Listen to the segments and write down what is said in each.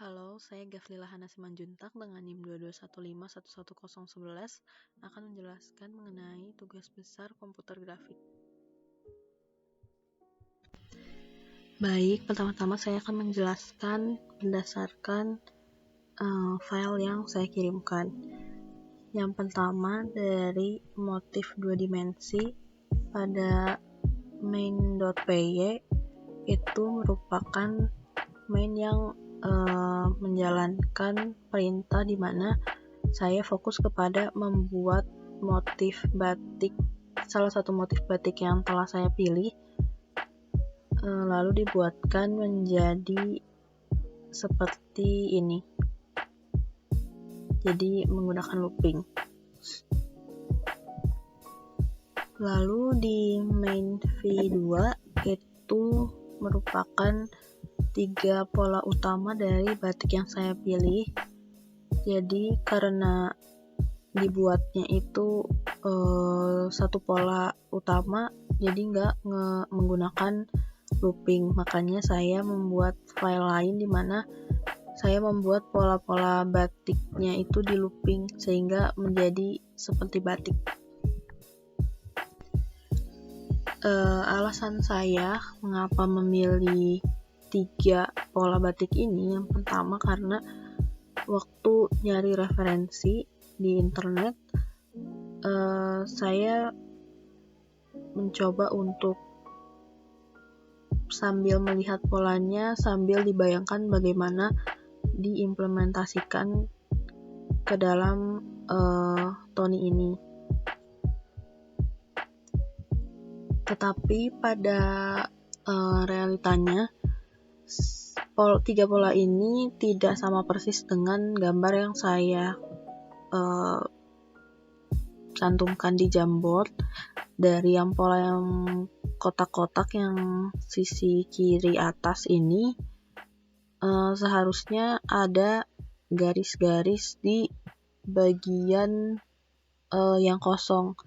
Halo, saya Gaflila Hana Simanjuntak dengan NIM 221511011 akan menjelaskan mengenai tugas besar komputer grafik. Baik, pertama-tama saya akan menjelaskan berdasarkan file yang saya kirimkan. Yang pertama dari motif 2 dimensi pada main.py itu merupakan main yang menjalankan perintah di mana saya fokus kepada membuat motif batik, salah satu motif batik yang telah saya pilih, lalu dibuatkan menjadi seperti ini, jadi menggunakan looping. Lalu di main v2 itu merupakan 3 pola utama dari batik yang saya pilih. Jadi karena dibuatnya itu satu pola utama, jadi nggak menggunakan looping, makanya saya membuat file lain di mana saya membuat pola-pola batiknya itu di looping sehingga menjadi seperti batik. Alasan saya mengapa memilih 3 pola batik ini, yang pertama karena waktu nyari referensi di internet, saya mencoba untuk sambil melihat polanya, sambil dibayangkan bagaimana diimplementasikan ke dalam Tony ini. Tetapi pada realitanya 3 pola ini tidak sama persis dengan gambar yang saya cantumkan di Jamboard. Dari yang pola yang kotak-kotak yang sisi kiri atas ini, seharusnya ada garis-garis di bagian yang kosong.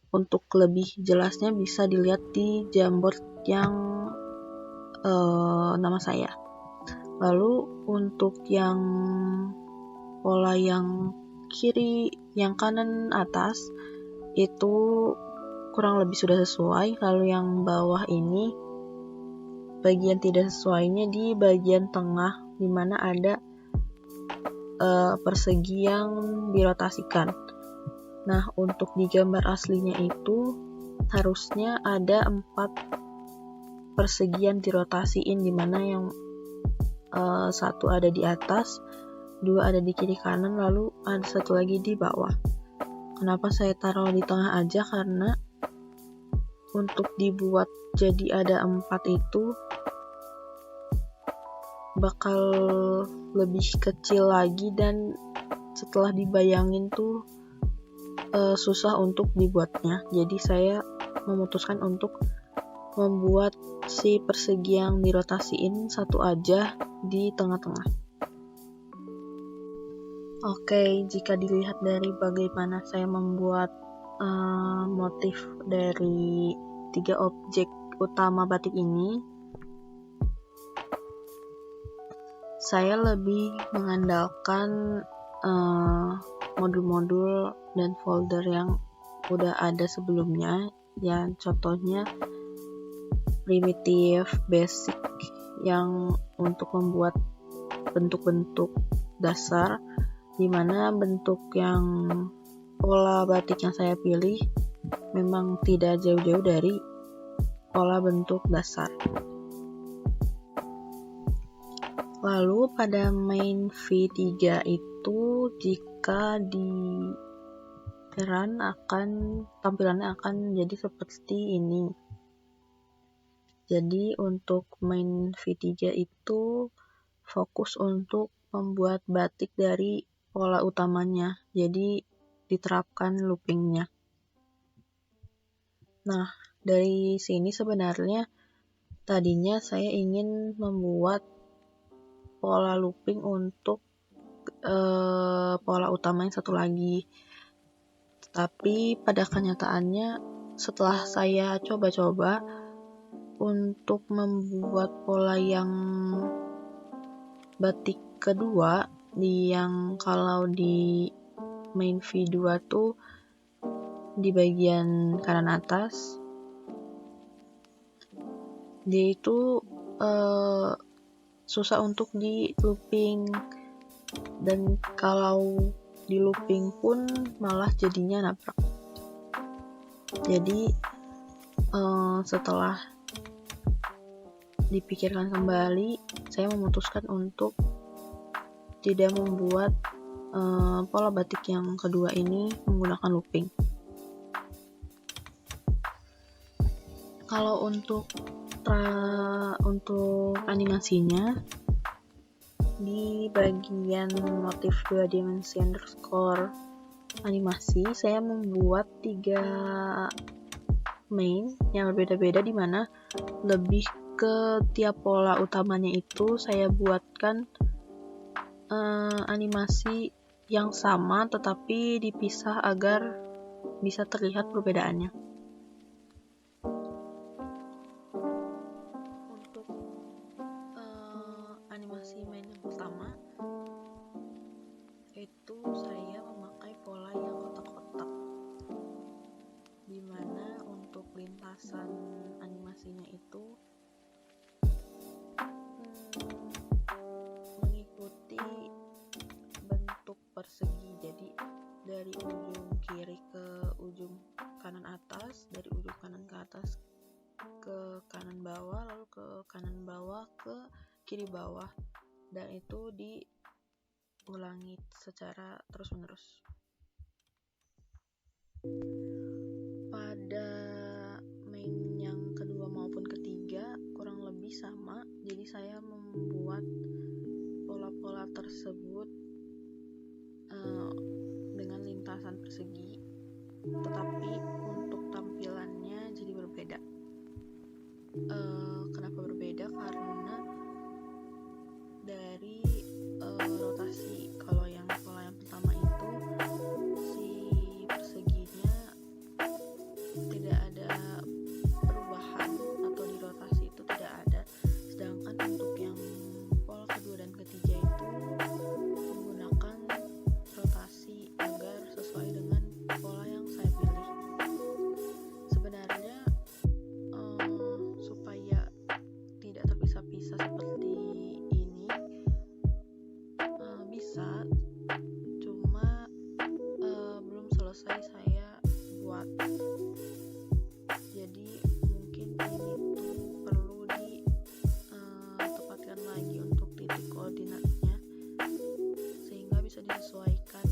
Untuk lebih jelasnya bisa dilihat di Jamboard yang nama saya. Lalu untuk yang pola yang kiri, yang kanan atas itu kurang lebih sudah sesuai. Lalu yang bawah ini bagian tidak sesuainya di bagian tengah, dimana ada persegi yang dirotasikan. Nah, untuk di gambar aslinya itu harusnya ada 4 persegi yang dirotasiin, dimana yang 1 ada di atas, 2 ada di kiri kanan, lalu ada 1 lagi di bawah. Kenapa saya taruh di tengah aja? Karena untuk dibuat jadi ada 4 itu bakal lebih kecil lagi, dan setelah dibayangin tuh susah untuk dibuatnya. Jadi saya memutuskan untuk membuat si persegi yang dirotasiin 1 aja di tengah-tengah. Oke, jika dilihat dari bagaimana saya membuat motif dari 3 objek utama batik ini, saya lebih mengandalkan modul-modul dan folder yang udah ada sebelumnya, ya contohnya primitif, basic yang untuk membuat bentuk-bentuk dasar, dimana bentuk yang pola batik yang saya pilih memang tidak jauh-jauh dari pola bentuk dasar. Lalu pada main v3 itu, jika di run tampilannya akan jadi seperti ini. Jadi untuk main v3 itu fokus untuk membuat batik dari pola utamanya, jadi diterapkan loopingnya. Nah, dari sini sebenarnya tadinya saya ingin membuat pola looping untuk pola utama yang 1 lagi. Tapi pada kenyataannya setelah saya coba-coba untuk membuat pola yang batik kedua, kalau di main V2 tuh di bagian kanan atas dia itu susah untuk di looping, dan kalau di looping pun malah jadinya nabrak. Jadi setelah dipikirkan kembali, saya memutuskan untuk tidak membuat pola batik yang kedua ini menggunakan looping. Kalau untuk animasinya, di bagian motif 2 dimensi underscore animasi, saya membuat 3 main yang berbeda-beda, di mana lebih ke tiap pola utamanya itu saya buatkan animasi yang sama tetapi dipisah agar bisa terlihat perbedaannya. Untuk animasi main yang pertama itu saya memakai pola yang kotak-kotak, dimana untuk lintasan animasinya itu mengikuti bentuk persegi. Jadi dari ujung kiri ke ujung kanan atas, dari ujung kanan ke atas ke kanan bawah, lalu ke kanan bawah ke kiri bawah, dan itu diulangi secara terus-menerus. Pada main yang kedua maupun ketiga kurang lebih sama, jadi saya membuat pola-pola tersebut dengan lintasan persegi, tetapi untuk tampilannya jadi berbeda. Kenapa berbeda? Karena dari rotasi. Kalau yang pola yang pertama itu si perseginya tidak ada perubahan, atau di rotasi itu tidak ada, sedangkan untuk yang pola kedua dan ketiga itu menggunakan rotasi agar sesuai dengan pola yang saya pilih. Sebenarnya supaya tidak terpisah-pisah seperti ini bisa, cuma belum selesai saya buat. Jadi mungkin ini tuh perlu ditempatkan lagi untuk titik koordinatnya sehingga bisa disesuaikan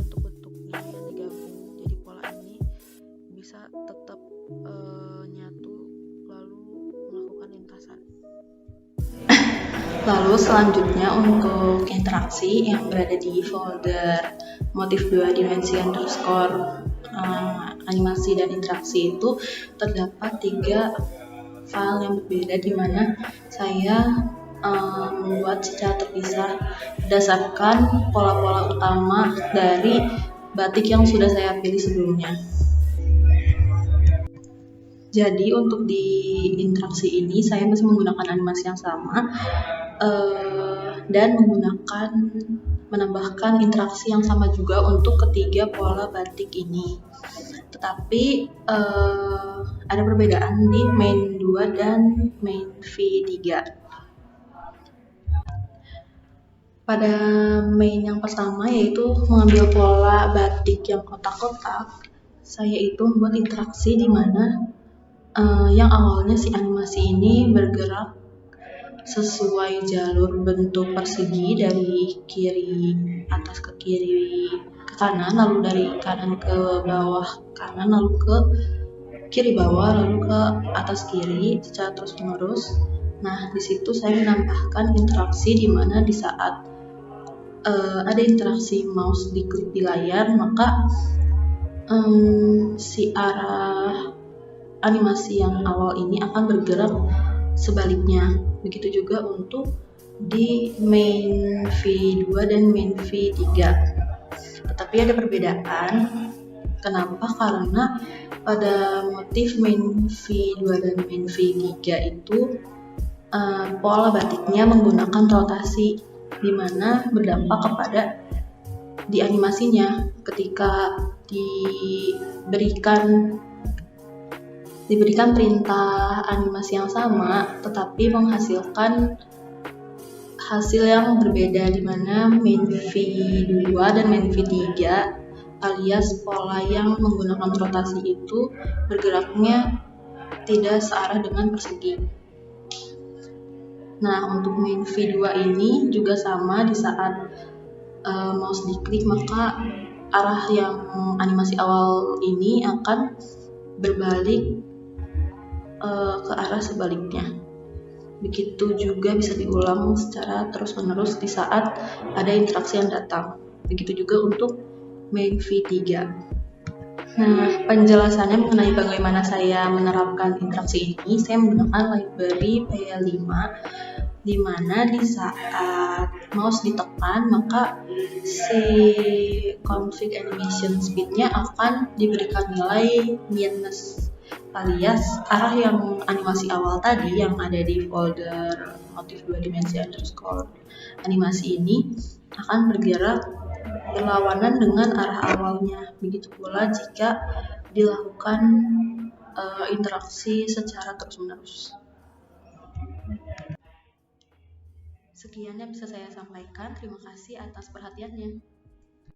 bentuk-bentuknya yang digabung, jadi pola ini bisa tetap nyatu lalu melakukan lintasan. Lalu selanjutnya untuk interaksi yang berada di folder motif 2 dimensi underscore animasi dan interaksi itu terdapat 3 file yang berbeda, di mana saya membuat secara terpisah berdasarkan pola-pola utama dari batik yang sudah saya pilih sebelumnya. Jadi untuk di interaksi ini saya masih menggunakan animasi yang sama dan menambahkan interaksi yang sama juga untuk ketiga pola batik ini. Tetapi ada perbedaan di main 2 dan main V3. Pada main yang pertama, yaitu mengambil pola batik yang kotak-kotak, saya itu membuat interaksi di mana yang awalnya si animasi ini bergerak sesuai jalur bentuk persegi dari kiri atas ke kiri ke kanan, lalu dari kanan ke bawah kanan, lalu ke kiri bawah, lalu ke atas kiri secara terus menerus. Nah, di situ saya menambahkan interaksi di mana di saat ada interaksi mouse diklik di layar, maka si arah animasi yang awal ini akan bergerak sebaliknya. Begitu juga untuk di main V2 dan main V3. Tetapi ada perbedaan. Kenapa? Karena pada motif main V2 dan main V3 itu pola batiknya menggunakan rotasi, di mana berdampak kepada di animasinya ketika diberikan perintah animasi yang sama tetapi menghasilkan hasil yang berbeda, di mana main V2 dan main V3 alias pola yang menggunakan rotasi itu bergeraknya tidak searah dengan persegi. Nah, untuk main V2 ini juga sama, di saat mouse diklik maka arah yang animasi awal ini akan berbalik ke arah sebaliknya. Begitu juga bisa diulang secara terus-menerus di saat ada interaksi yang datang. Begitu juga untuk main V3. Nah, penjelasannya mengenai bagaimana saya menerapkan interaksi ini, saya menggunakan library PL5, di mana di saat mouse ditekan maka si config animation speed-nya akan diberikan nilai minus, alias arah yang animasi awal tadi yang ada di folder motif 2 dimensi underscore animasi ini akan bergerak berlawanan dengan arah awalnya. Begitu pula jika dilakukan interaksi secara terus-menerus. Sekian yang bisa saya sampaikan. Terima kasih atas perhatiannya.